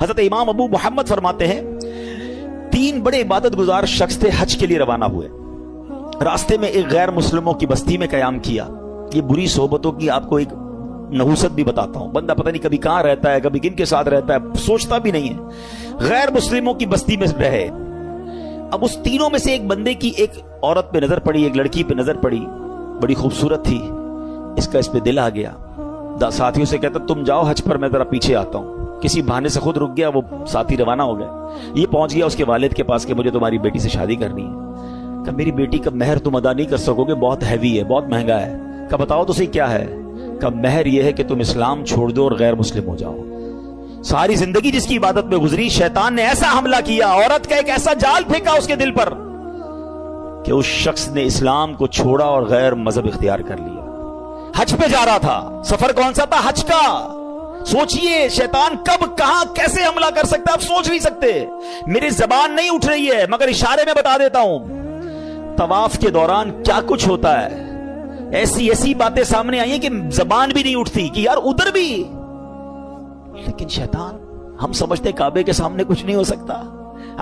حضرت امام ابو محمد فرماتے ہیں 3 بڑے عبادت گزار شخص تھے، حج کے لیے روانہ ہوئے، راستے میں ایک غیر مسلموں کی بستی میں قیام کیا۔ یہ بری صحبتوں کی آپ کو ایک نحوست بھی بتاتا ہوں، بندہ پتہ نہیں کبھی کہاں رہتا ہے، کبھی کن کے ساتھ رہتا ہے، سوچتا بھی نہیں ہے۔ غیر مسلموں کی بستی میں رہے، اب اس تینوں میں سے ایک بندے کی ایک عورت پہ نظر پڑی، ایک لڑکی پہ نظر پڑی، بڑی خوبصورت تھی، اس کا اس پہ دل آ گیا۔ ساتھیوں سے کہتا تم جاؤ حج پر، میں ذرا پیچھے آتا ہوں۔ کسی بہانے سے خود رک گیا، وہ ساتھی روانہ ہو گئے۔ یہ پہنچ گیا اس کے والد کے پاس کہ مجھے تمہاری بیٹی سے شادی کرنی ہے۔ کہ میری بیٹی کا مہر تم ادا نہیں کر سکو گے، بہت ہیوی ہے، بہت مہنگا ہے۔ کہ بتاؤ تو صحیح کیا ہے؟ کہ مہر یہ ہے کہ تم اسلام چھوڑ دو اور غیر مسلم ہو جاؤ۔ ساری زندگی جس کی عبادت میں گزری، شیطان نے ایسا حملہ کیا، عورت کا ایک ایسا جال پھینکا اس کے دل پر کہ اس شخص نے اسلام کو چھوڑا اور غیر مذہب اختیار کر لیا۔ حج پہ جا رہا تھا، سفر کون سا تھا؟ حج کا۔ سوچئے شیطان کب کہاں کیسے حملہ کر سکتا ہے، آپ سوچ نہیں سکتے۔ میری زبان نہیں اٹھ رہی ہے مگر اشارے میں بتا دیتا ہوں، طواف کے دوران کیا کچھ ہوتا ہے، ایسی ایسی باتیں سامنے آئی ہیں کہ زبان بھی نہیں اٹھتی کہ یار ادھر بھی۔ لیکن شیطان، ہم سمجھتے کعبے کے سامنے کچھ نہیں ہو سکتا،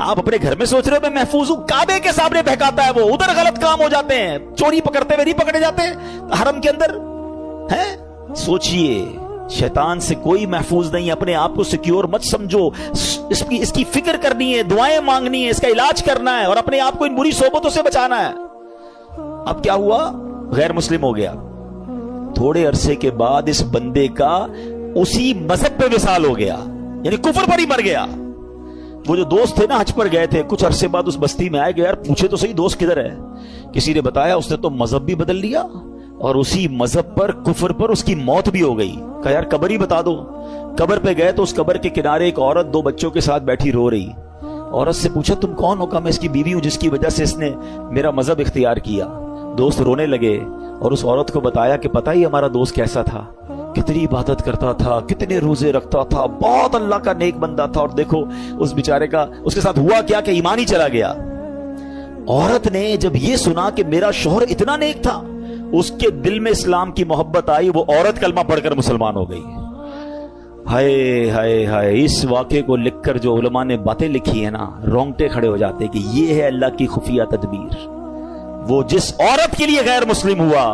آپ اپنے گھر میں سوچ رہے ہو میں محفوظ ہوں، کعبے کے سامنے بہکاتا ہے وہ، ادھر غلط کام ہو جاتے ہیں، چوری پکڑتے ہوئے نہیں پکڑے جاتے حرم کے اندر ہے۔ سوچئے شیطان سے کوئی محفوظ نہیں، اپنے آپ کو سیکیور مت سمجھو، اس کی فکر کرنی ہے، دعائیں مانگنی ہے، اس کا علاج کرنا ہے اور اپنے آپ کو ان بری صحبتوں سے بچانا ہے۔ اب کیا ہوا؟ غیر مسلم ہو گیا۔ تھوڑے عرصے کے بعد اس بندے کا اسی مذہب پہ وصال ہو گیا، یعنی کفر پر ہی مر گیا۔ وہ جو دوست تھے نا حج پر گئے تھے، کچھ عرصے بعد اس بستی میں آئے گئے، یار پوچھے تو صحیح دوست کدھر ہے؟ کسی نے بتایا اس نے تو مذہب بھی بدل لیا اور اسی مذہب پر، کفر پر اس کی موت بھی ہو گئی۔ کہا یار قبر ہی بتا دو۔ قبر پہ گئے تو اس قبر کے کنارے ایک عورت 2 بچوں کے ساتھ بیٹھی رو رہی۔ عورت سے پوچھا تم کون ہو؟ کہا میں اس کی بیوی ہوں جس کی وجہ سے اس نے میرا مذہب اختیار کیا۔ دوست رونے لگے اور اس عورت کو بتایا کہ پتہ ہی ہمارا دوست کیسا تھا، کتنی عبادت کرتا تھا، کتنے روزے رکھتا تھا، بہت اللہ کا نیک بندہ تھا، اور دیکھو اس بیچارے کا اس کے ساتھ ہوا کیا کہ ایمان ہی چلا گیا۔ عورت نے جب یہ سنا کہ میرا شوہر اتنا نیک تھا، اس کے دل میں اسلام کی محبت آئی، وہ عورت کلمہ پڑھ کر مسلمان ہو گئی۔ ہائے ہائے ہائے، اس واقعے کو لکھ کر جو علماء نے باتیں لکھی ہیں نا، رونگٹے کھڑے ہو جاتے کہ یہ ہے اللہ کی خفیہ تدبیر۔ وہ جس عورت کے لیے غیر مسلم ہوا،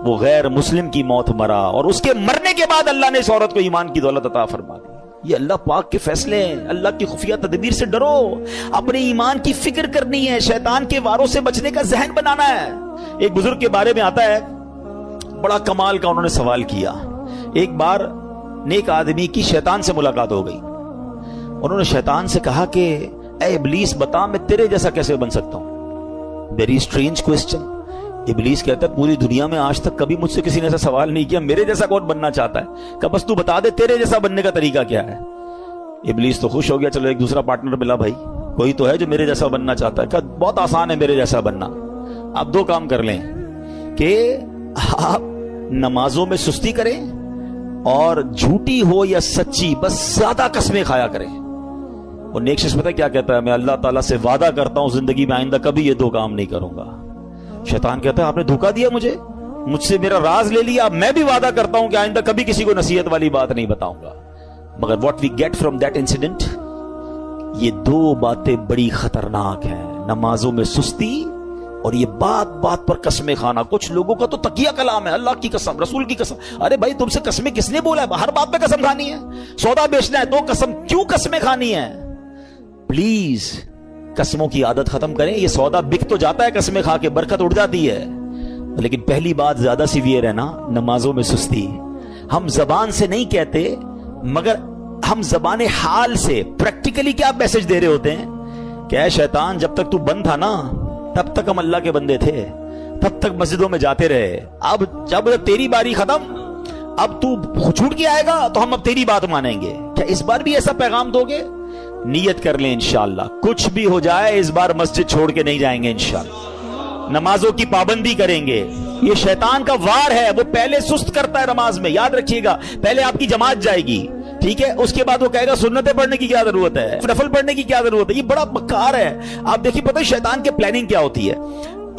وہ غیر مسلم کی موت مرا، اور اس کے مرنے کے بعد اللہ نے اس عورت کو ایمان کی دولت عطا فرما دی۔ یہ اللہ پاک کے فیصلے ہیں، اللہ کی خفیہ تدبیر سے ڈرو، اپنے ایمان کی فکر کرنی ہے، شیطان کے واروں سے بچنے کا ذہن بنانا ہے۔ ایک بزرگ کے بارے میں آتا ہے، بڑا کمال کا انہوں نے سوال کیا۔ ایک بار نیک آدمی کی شیطان سے ملاقات ہو گئی، انہوں نے شیطان سے کہا کہ اے ابلیس بتا میں تیرے جیسا کیسے بن سکتا ہوں؟ Very strange question. ابلیس کہتا ہے پوری دنیا میں آج تک کبھی مجھ سے کسی نے ایسا سوال نہیں کیا، میرے جیسا کون بننا چاہتا ہے؟ کہ بس تو بتا دے تیرے جیسا بننے کا طریقہ کیا ہے۔ ابلیس تو خوش ہو گیا، چلو ایک دوسرا پارٹنر ملا، بھائی کوئی تو ہے جو میرے جیسا بننا چاہتا ہے۔ کہ بہت آسان ہے میرے جیسا بننا، آپ 2 کام کر لیں کہ آپ نمازوں میں سستی کریں اور جھوٹی ہو یا سچی بس زیادہ قسمیں کھایا کریں۔ اور نیک شخص پتہ کیا کہتا ہے؟ میں اللہ تعالیٰ سے وعدہ کرتا ہوں زندگی میں آئندہ کبھی یہ 2 کام نہیں کروں گا۔ شیطان کہتا ہے آپ نے دھوکہ دیا مجھ سے میرا راز لے لیا، میں بھی وعدہ کرتا ہوں کہ آئندہ کبھی کسی کو نصیحت والی بات نہیں بتاؤں گا۔ مگر what we get from that incident، یہ 2 باتیں بڑی خطرناک ہیں، نمازوں میں سستی اور یہ بات پر قسمیں کھانا۔ کچھ لوگوں کا تو تقیہ کلام ہے، اللہ کی قسم، رسول کی قسم۔ ارے بھائی تم سے قسمیں کس نے بولا ہے؟ ہر بات پہ قسم کھانی ہے، سودا بیچنا ہے تو قسم، کیوں قسمیں کھانی ہے؟ پلیز قسموں کی عادت ختم کریں۔ یہ سودا بک تو جاتا ہے قسمیں کھا کے، برکت اڑ جاتی ہے، لیکن پہلی بات زیادہ سیویئر ہے نا، نمازوں میں سستی۔ ہم زبان سے نہیں کہتے مگر ہم زبان حال سے پریکٹیکلی کیا میسج دے رہے ہوتے ہیں کہ اے شیطان جب تک تو بند تھا نا تب تک ہم اللہ کے بندے تھے، تب تک مسجدوں میں جاتے رہے، اب جب تیری باری ختم، اب تو چھوٹ کے آئے گا تو ہم اب تیری بات مانیں گے۔ کیا اس بار بھی ایسا پیغام دو گے؟ نیت کر لیں انشاءاللہ، کچھ بھی ہو جائے اس بار مسجد چھوڑ کے نہیں جائیں گے انشاءاللہ، نمازوں کی پابندی کریں گے۔ یہ شیطان کا وار ہے، وہ پہلے سست کرتا ہے نماز میں، یاد رکھیے گا، پہلے آپ کی جماعت جائے گی، ٹھیک ہے، اس کے بعد وہ کہے گا سنتیں پڑھنے کی کیا ضرورت ہے، نفل پڑھنے کی کیا ضرورت ہے۔ یہ بڑا مکار ہے، آپ دیکھیے پتہ ہے شیطان کے پلاننگ کیا ہوتی ہے،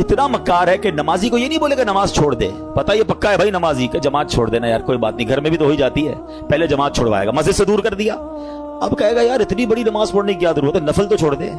اتنا مکار ہے کہ نمازی کو یہ نہیں بولے گا نماز چھوڑ دے، پتہ یہ پکا ہے بھائی نمازی کہ جماعت چھوڑ دینا یار کوئی بات نہیں، گھر میں بھی تو ہو ہی جاتی ہے، پہلے جماعت چھوڑوائے گا، مسجد سے دور کر دیا، اب کہے گا یار اتنی بڑی نماز پڑھنے کی کیا ضرورت ہے, نفل تو چھوڑ دے,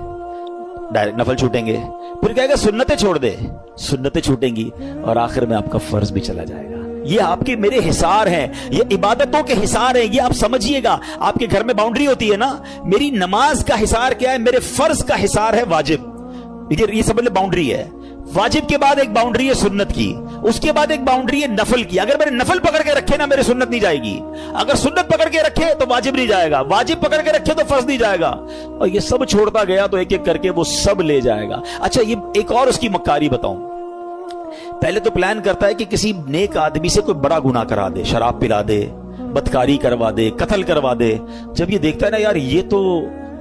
ڈائریکٹ نفل چھوٹیں گے. پھر کہے گا سنتیں چھوڑ دے, سنتیں چھوٹیں گی, اور آخر میں آپ کا فرض بھی چلا جائے گا. یہ آپ کے میرے حصار ہیں, یہ عبادتوں کے حصار ہیں, یہ آپ سمجھیے گا. آپ کے گھر میں باؤنڈری ہوتی ہے نا, میری نماز کا حصار کیا ہے, میرے فرض کا حصار ہے واجب. یہ سمجھ لے باؤنڈری ہے. واجب کے بعد ایک باؤنڈری ہے سنت کی, اس کے بعد ایک باؤنڈری ہے نفل کی. اگر میرے نفل پکڑ کے رکھے نا, میرے سنت نہیں جائے گی. اگر سنت پکڑ کے رکھے تو واجب نہیں جائے گا, واجب پکڑ کے رکھے تو فرض نہیں جائے گا, اور یہ سب چھوڑتا گیا تو ایک ایک کر کے وہ سب لے جائے گا. اچھا یہ ایک اور اس کی مکاری بتاؤں. پہلے تو پلان کرتا ہے کہ کسی نیک آدمی سے کوئی بڑا گناہ کرا دے, شراب پلا دے, بدکاری کروا دے, قتل کروا دے. جب یہ دیکھتا ہے نا یار یہ تو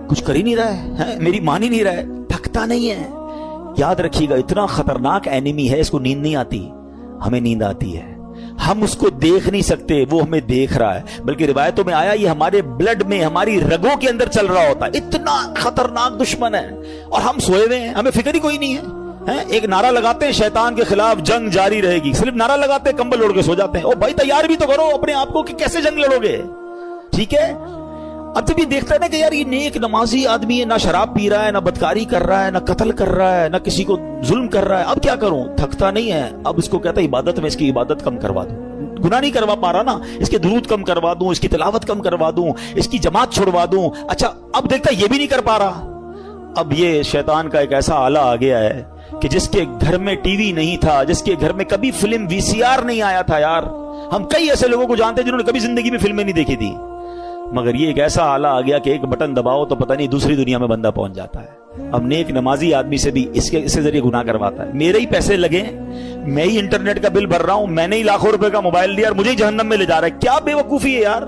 کچھ کر ہی نہیں رہا ہے, میری مان ہی نہیں رہا ہے, تھکتا نہیں ہے. یاد رکھیے گا اتنا خطرناک اینیمی ہے, اس کو نیند نہیں آتی, ہمیں نیند آتی ہے. ہم اس کو دیکھ نہیں سکتے, وہ ہمیں دیکھ رہا ہے. بلکہ روایتوں میں آیا یہ ہمارے بلڈ میں, ہماری رگوں کے اندر چل رہا ہوتا ہے. اتنا خطرناک دشمن ہے, اور ہم سوئے ہوئے ہیں, ہمیں فکر ہی کوئی نہیں ہے. ایک نعرہ لگاتے ہیں شیطان کے خلاف جنگ جاری رہے گی, صرف نعرہ لگاتے ہیں, کمبل اوڑھ کے سو جاتے ہیں. او بھائی تیار بھی تو کرو اپنے آپ کو کہ کیسے جنگ لڑو گے. ٹھیک ہے, اب جب یہ دیکھتا ہے نا کہ یار یہ نیک نمازی آدمی ہے, نہ شراب پی رہا ہے, نہ بدکاری کر رہا ہے, نہ قتل کر رہا ہے, نہ کسی کو ظلم کر رہا ہے, اب کیا کروں, تھکتا نہیں ہے. اب اس کو کہتا ہے عبادت میں اس کی عبادت کم کروا دوں, گناہ نہیں کروا پا رہا نا, اس کے درود کم کروا دوں, اس کی تلاوت کم کروا دوں, اس کی جماعت چھڑوا دوں. اچھا اب دیکھتا ہے یہ بھی نہیں کر پا رہا. اب یہ شیطان کا ایک ایسا آلہ آ گیا ہے کہ جس کے گھر میں ٹی وی نہیں تھا, جس کے گھر میں کبھی فلم VCR نہیں آیا تھا. یار ہم کئی ایسے لوگوں کو جانتے ہیں جنہوں نے کبھی زندگی میں فلمیں نہیں دیکھی تھی, مگر یہ ایک ایسا آلہ آ گیا کہ ایک بٹن دباؤ تو پتہ نہیں دوسری دنیا میں بندہ پہنچ جاتا ہے. اب نیک نمازی آدمی سے بھی اس کے ذریعے گناہ کرواتا ہے. میرے ہی پیسے لگے, میں ہی انٹرنیٹ کا بل بھر رہا ہوں, میں نے ہی لاکھوں روپے کا موبائل لیا اور مجھے ہی جہنم میں لے جا رہا ہے. کیا بے وقوفی ہے یار.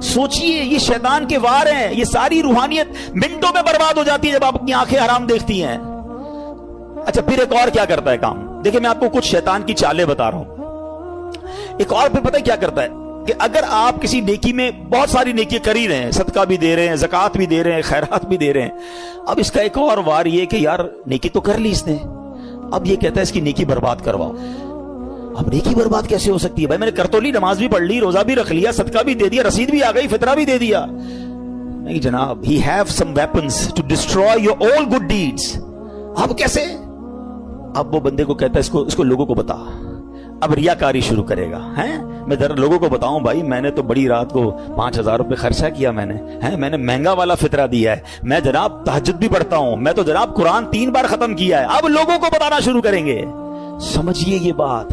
سوچئے یہ شیطان کے وار ہیں, یہ ساری روحانیت منٹوں میں برباد ہو جاتی ہے جب آپ اپنی آنکھیں حرام دیکھتی ہیں. اچھا پھر ایک اور کیا کرتا ہے کام, دیکھیں میں آپ کو کچھ شیطان کی چالیں بتا رہا ہوں. ایک اور پھر پتہ ہے کیا کرتا ہے کہ اگر آپ کسی نیکی میں بہت ساری نیکی کر ہی رہے ہیں, صدقہ بھی دے رہے ہیں, زکوٰۃ بھی دے رہے ہیں, خیرات بھی دے رہے ہیں, اب اس کا ایک اور وار یہ کہ یار نیکی تو کر لی اس نے, اب یہ کہتا ہے اس کی نیکی برباد کرواؤ. اب نیکی برباد کیسے ہو سکتی ہے بھائی, میں نے کر تو لی, نماز بھی پڑھ لی, روزہ بھی رکھ لیا, صدقہ بھی دے دیا, رسید بھی آ گئی, فطرہ بھی دے دیا. نہیں جناب, he have some weapons to destroy your all good deeds. اب کیسے, اب وہ بندے کو کہتا ہے اس کو لوگوں کو بتا. اب ریاکاری شروع کرے گا, ہیں میں ذرا لوگوں کو بتاؤں بھائی میں نے تو بڑی رات کو 5,000 روپے خرچہ کیا, میں نے مہنگا والا فطرہ دیا ہے, میں جناب تہجد بھی پڑھتا ہوں, میں تو جناب قرآن 3 بار ختم کیا ہے. اب لوگوں کو بتانا شروع کریں گے. سمجھیے یہ بات,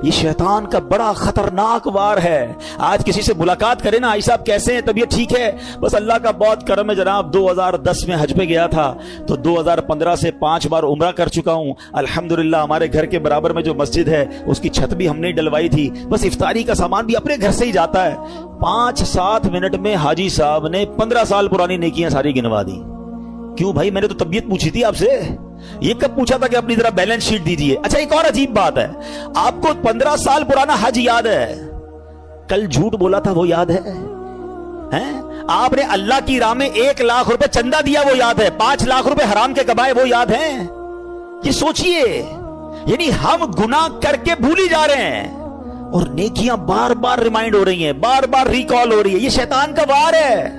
یہ شیطان کا بڑا خطرناک وار ہے. آج کسی سے ملاقات کرے نا, آئی صاحب کیسے ہیں, طبیعت ٹھیک ہے, بس اللہ کا بہت کرم ہے جناب, 2010 میں حج پہ گیا تھا تو 2015 سے 5 بار عمرہ کر چکا ہوں الحمدللہ. ہمارے گھر کے برابر میں جو مسجد ہے اس کی چھت بھی ہم نے ڈلوائی تھی, بس افطاری کا سامان بھی اپنے گھر سے ہی جاتا ہے. 5-7 منٹ میں حاجی صاحب نے 15 سال پرانی نیکیاں ساری گنوا دی. کیوں بھائی, میں نے تو طبیعت پوچھی تھی آپ سے, یہ کب پوچھا تھا کہ اپنی ذرا بیلنس شیٹ دیجیے. اچھا ایک اور عجیب بات ہے, آپ کو 15 سال پرانا حج یاد ہے, کل جھوٹ بولا تھا وہ یاد ہے, آپ نے اللہ کی راہ میں 1 لاکھ روپے چندہ دیا وہ یاد ہے, 5 لاکھ روپے حرام کے کمائے وہ یاد ہیں. یہ سوچئے, یعنی ہم گناہ کر کے بھولی جا رہے ہیں اور نیکیاں بار بار ریمائنڈ ہو رہی ہیں, بار بار ریکال ہو رہی ہے. یہ شیطان کا وار ہے.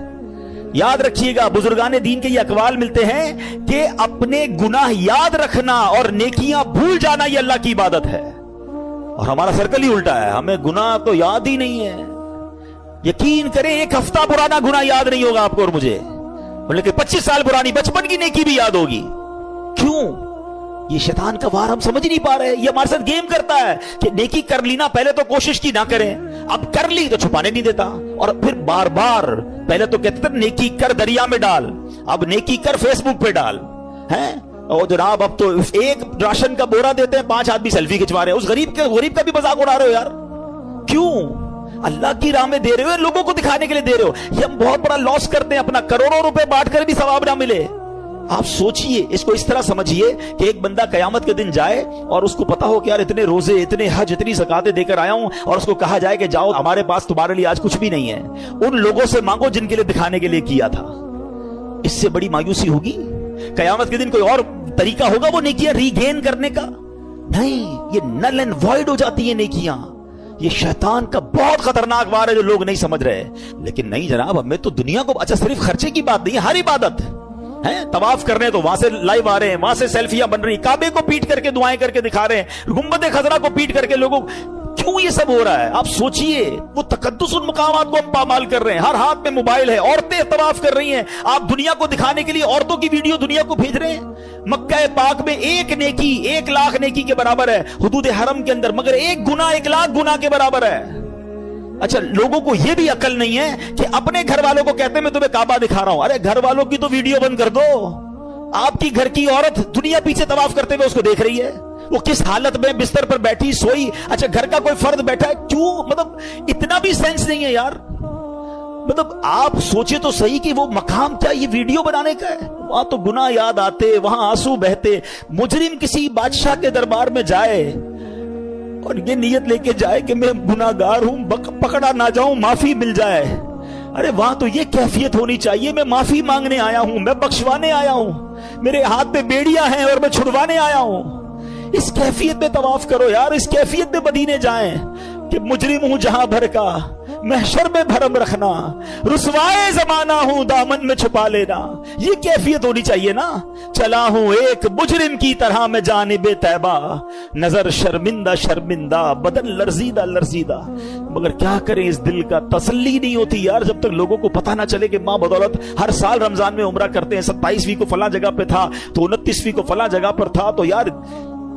یاد رکھیے گا, بزرگان دین کے یہ اقوال ملتے ہیں کہ اپنے گناہ یاد رکھنا اور نیکیاں بھول جانا یہ اللہ کی عبادت ہے, اور ہمارا سرکل ہی الٹا ہے, ہمیں گناہ تو یاد ہی نہیں ہے. یقین کریں 1 ہفتہ پرانا گناہ یاد نہیں ہوگا آپ کو اور مجھے, بلکہ 25 سال پرانی بچپن کی نیکی بھی یاد ہوگی. کیوں, یہ شیطان کا وار ہم سمجھ نہیں پا رہے. یہ ہمارے ساتھ گیم کرتا ہے کہ نیکی کر لی نا, پہلے تو کوشش کی نہ کریں, اب کر لی تو چھپانے نہیں دیتا, اور پھر بار بار پہلے تو کہتے تھے نیکی کر دریا میں ڈال, اب نیکی کر فیس بک پہ ڈال, ہیں اور جناب اب تو ایک راشن کا بورا دیتے ہیں 5 آدمی سیلفی کھچوا رہے ہیں, اس غریب کا بھی مذاق اڑا رہے ہو یار. کیوں, اللہ کی راہ میں دے رہے ہو, لوگوں کو دکھانے کے لیے دے رہے ہو. یہ ہم بہت بڑا لاس کرتے ہیں اپنا, کروڑوں روپے بانٹ کر بھی ثواب نہ ملے. آپ سوچئے, اس کو اس طرح سمجھیے کہ ایک بندہ قیامت کے دن جائے اور اس کو پتا ہو کہ یار اتنے روزے, اتنے حج, اتنی زکاتیں دے کر آیا ہوں, اور اس کو کہا جائے کہ جاؤ ہمارے پاس تمہارے لیے آج کچھ بھی نہیں ہے, ان لوگوں سے مانگو جن کے لیے دکھانے کے لیے کیا تھا. اس سے بڑی مایوسی ہوگی. قیامت کے دن کوئی اور طریقہ ہوگا وہ نیکیاں ری گین کرنے کا؟ نہیں, یہ نل اینڈ وائڈ ہو جاتی ہیں نیکیاں. یہ شیطان کا بہت خطرناک وار ہے جو لوگ نہیں سمجھ رہے. لیکن نہیں جناب, ہمیں تو دنیا کو, اچھا صرف خرچے کی بات نہیں, ہر عبادت ہے. طواف کرنے تو وہاں سے لائیو آ رہے ہیں, وہاں سے سیلفیاں بن رہی, کعبے کو پیٹ کر کے دعائیں کر کے دکھا رہے ہیں, گنبد خضرا کو پیٹ کر کے لوگوں, کیوں یہ سب ہو رہا ہے؟ آپ سوچئے, وہ تقدس المقامات کو ہم پامال کر رہے ہیں, ہر ہاتھ میں موبائل ہے, عورتیں طواف کر رہی ہیں, آپ دنیا کو دکھانے کے لیے عورتوں کی ویڈیو دنیا کو بھیج رہے ہیں. مکہ پاک میں ایک نیکی 1,00,000 نیکی کے برابر ہے حدود حرم کے اندر, مگر ایک گناہ 1,00,000 گناہ کے برابر ہے. اچھا لوگوں کو یہ بھی عقل نہیں ہے کہ اپنے گھر والوں کو کہتے ہیں میں تمہیں کعبہ دکھا رہا ہوں. ارے گھر والوں کی تو ویڈیو بند کر دو, آپ کی گھر کی عورت دنیا پیچھے طواف کرتے ہوئے اس کو دیکھ رہی ہے, وہ کس حالت میں بستر پر بیٹھی سوئی. اچھا گھر کا کوئی فرد بیٹھا ہے, کیوں, مطلب اتنا بھی سینس نہیں ہے یار. مطلب آپ سوچے تو صحیح کہ وہ مقام کیا یہ ویڈیو بنانے کا ہے؟ وہاں تو گناہ یاد آتے, وہاں آنسو بہتے. مجرم کسی بادشاہ کے دربار میں جائے اور یہ نیت لے کے جائے کہ میں گناہگار ہوں, پکڑا نہ جاؤں, معافی مل جائے. ارے وہاں تو یہ کیفیت ہونی چاہیے, میں معافی مانگنے آیا ہوں, میں بخشوانے آیا ہوں, میرے ہاتھ میں بیڑیاں ہیں اور میں چھڑوانے آیا ہوں. اس کیفیت میں طواف کرو یار, اس کیفیت میں مدینے جائیں کہ مجرم ہوں جہاں بھر کا, محشر میں بھرم رکھنا, رسوائے زمانہ ہوں دامن میں چھپا لینا. یہ کیفیت ہونی چاہیے نا. چلا ہوں ایک مجرم کی طرح میں جانب طیبہ, نظر شرمندہ شرمندہ, بدن لرزیدہ لرزیدہ. مگر کیا کریں, اس دل کا تسلی نہیں ہوتی یار جب تک لوگوں کو پتہ نہ چلے کہ ماں بدولت ہر سال رمضان میں عمرہ کرتے ہیں, 27ویں کو فلاں جگہ پہ تھا تو 29ویں کو فلاں جگہ پر تھا. تو یار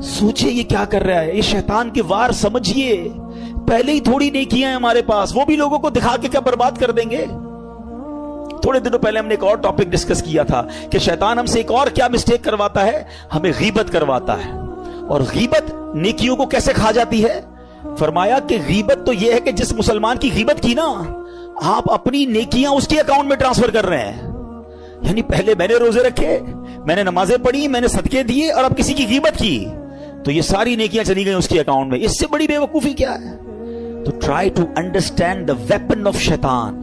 سوچے یہ کیا کر رہا ہے, یہ شیطان کے وار سمجھیے. پہلے ہی تھوڑی نیکیاں ہیں ہمارے پاس, وہ بھی لوگوں کو دکھا کے کیا برباد کر دیں گے. تھوڑے دنوں پہلے ہم نے ایک اور ٹاپک ڈسکس کیا تھا کہ شیطان ہم سے ایک اور کیا مسٹیک کرواتا ہے, ہمیں غیبت کرواتا ہے. اور غیبت نیکیوں کو کیسے کھا جاتی ہے؟ فرمایا کہ غیبت تو یہ ہے کہ جس مسلمان کی غیبت کی نا, آپ اپنی نیکیاں اس کے اکاؤنٹ میں ٹرانسفر کر رہے ہیں. یعنی پہلے میں نے روزے رکھے, میں نے نمازیں پڑھی, میں نے صدقے دیے, اور اب کسی کی غیبت کی تو یہ ساری نیکیاں چلی گئیں اس کے اکاؤنٹ میں. اس سے بڑی بے وقوفی کیا ہے؟ تو try to understand the weapon of شیطان.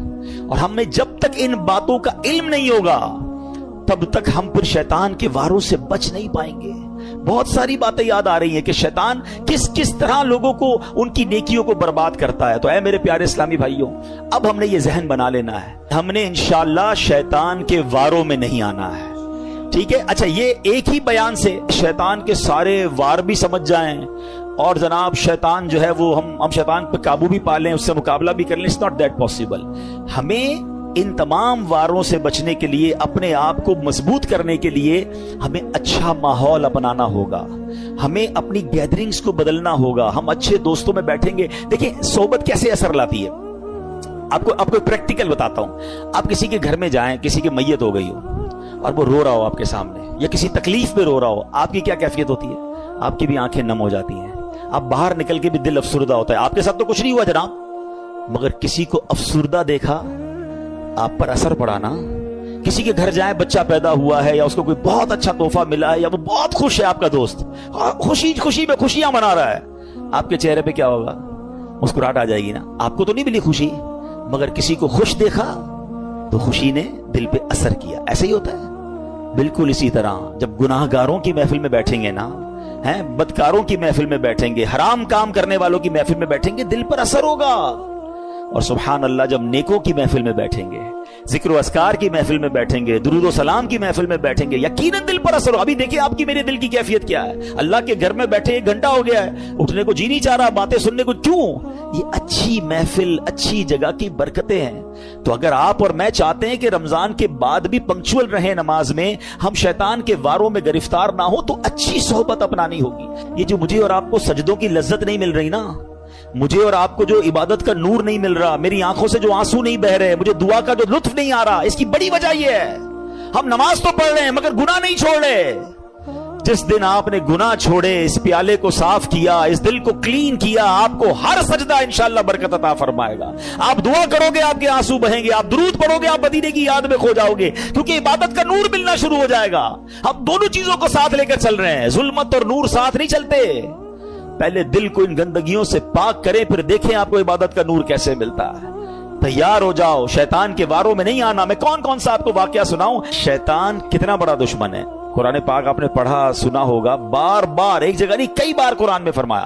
اور ہمیں جب تک ان باتوں کا علم نہیں ہوگا تب تک ہم پھر شیطان کے واروں سے بچ نہیں پائیں گے. بہت ساری باتیں یاد آ رہی ہیں کہ شیطان کس طرح لوگوں کو ان کی نیکیوں کو برباد کرتا ہے. تو اے میرے پیارے اسلامی بھائیوں, اب ہم نے یہ ذہن بنا لینا ہے, ہم نے انشاءاللہ شیطان کے واروں میں نہیں آنا ہے. ٹھیک ہے, اچھا یہ ایک ہی بیان سے شیطان کے سارے وار بھی سمجھ جائیں اور جناب شیطان جو ہے وہ ہم شیطان پہ قابو بھی پا لیں, اس سے مقابلہ بھی کر لیں, اٹس ناٹ دیٹ پاسبل. ہمیں ان تمام واروں سے بچنے کے لیے, اپنے آپ کو مضبوط کرنے کے لیے ہمیں اچھا ماحول اپنانا ہوگا, ہمیں اپنی گیدرنگز کو بدلنا ہوگا, ہم اچھے دوستوں میں بیٹھیں گے. دیکھیں صحبت کیسے اثر لاتی ہے, آپ کو پریکٹیکل بتاتا ہوں. آپ کسی کے گھر میں جائیں, کسی کی میت ہو گئی ہو اور وہ رو رہا ہو آپ کے سامنے, یا کسی تکلیف میں رو رہا ہو, آپ کی کیا کیفیت ہوتی ہے؟ آپ کی بھی آنکھیں نم ہو جاتی ہیں, آپ باہر نکل کے بھی دل افسردہ ہوتا ہے. آپ کے ساتھ تو کچھ نہیں ہوا جناب, مگر کسی کو افسردہ دیکھا, آپ پر اثر پڑا نا. کسی کے گھر جائیں, بچہ پیدا ہوا ہے یا اس کو کوئی بہت اچھا تحفہ ملا ہے, یا وہ بہت خوش ہے, آپ کا دوست خوشی میں خوشیاں منا رہا ہے, آپ کے چہرے پہ کیا ہوگا؟ مسکراہٹ آ جائے گی نا. آپ کو تو نہیں ملی خوشی, مگر کسی کو خوش دیکھا تو خوشی نے دل پہ اثر کیا. ایسے ہی ہوتا ہے. بالکل اسی طرح جب گناہ گاروں کی محفل میں بیٹھیں گے نا, بدکاروں کی محفل میں بیٹھیں گے, حرام کام کرنے والوں کی محفل میں بیٹھیں گے, دل پر اثر ہوگا. اور سبحان اللہ جب نیکوں کی محفل میں بیٹھیں گے, ذکر و اذکار کی محفل میں بیٹھیں گے, درود و سلام کی محفل میں بیٹھیں گے, یقیناً دل پر اثر ہو. ابھی دیکھیں آپ کی میرے دل کی کیفیت کیا ہے. اللہ کے گھر میں بیٹھے 1 گھنٹہ ہو گیا ہے, اٹھنے کو جی نہیں چاہ رہا, باتیں سننے کو. کیوں؟ یہ اچھی محفل, اچھی جگہ کی برکتیں ہیں. تو اگر آپ اور میں چاہتے ہیں کہ رمضان کے بعد بھی پنکچول رہیں نماز میں, ہم شیطان کے واروں میں گرفتار نہ ہو, تو اچھی صحبت اپنانی ہوگی. یہ جو مجھے اور آپ کو سجدوں کی لذت نہیں مل رہی نا, مجھے اور آپ کو جو عبادت کا نور نہیں مل رہا, میری آنکھوں سے جو آنسو نہیں بہ رہے, مجھے دعا کا جو لطف نہیں آ رہا, اس کی بڑی وجہ یہ ہے ہم نماز تو پڑھ رہے ہیں مگر گناہ نہیں چھوڑ رہے. جس دن آپ نے گناہ چھوڑے, اس پیالے کو صاف کیا, اس دل کو کلین کیا, آپ کو ہر سجدہ انشاءاللہ برکت عطا فرمائے گا. آپ دعا کرو گے, آپ کے آنسو بہیں گے, آپ درود پڑھو گے, آپ مدینے کی یاد میں کھو جاؤ گے, کیونکہ عبادت کا نور ملنا شروع ہو جائے گا. ہم دونوں چیزوں کو ساتھ لے کر چل رہے ہیں, ظلمت اور نور ساتھ نہیں چلتے. پہلے دل کو ان گندگیوں سے پاک کریں, پھر دیکھیں آپ کو عبادت کا نور کیسے ملتا ہے. تیار ہو جاؤ, شیطان کے واروں میں نہیں آنا. میں کون سا آپ کو واقعہ سناؤں. شیطان کتنا بڑا دشمن ہے. قرآن پاک آپ نے پڑھا سنا ہوگا, بار بار, ایک جگہ نہیں کئی بار قرآن میں فرمایا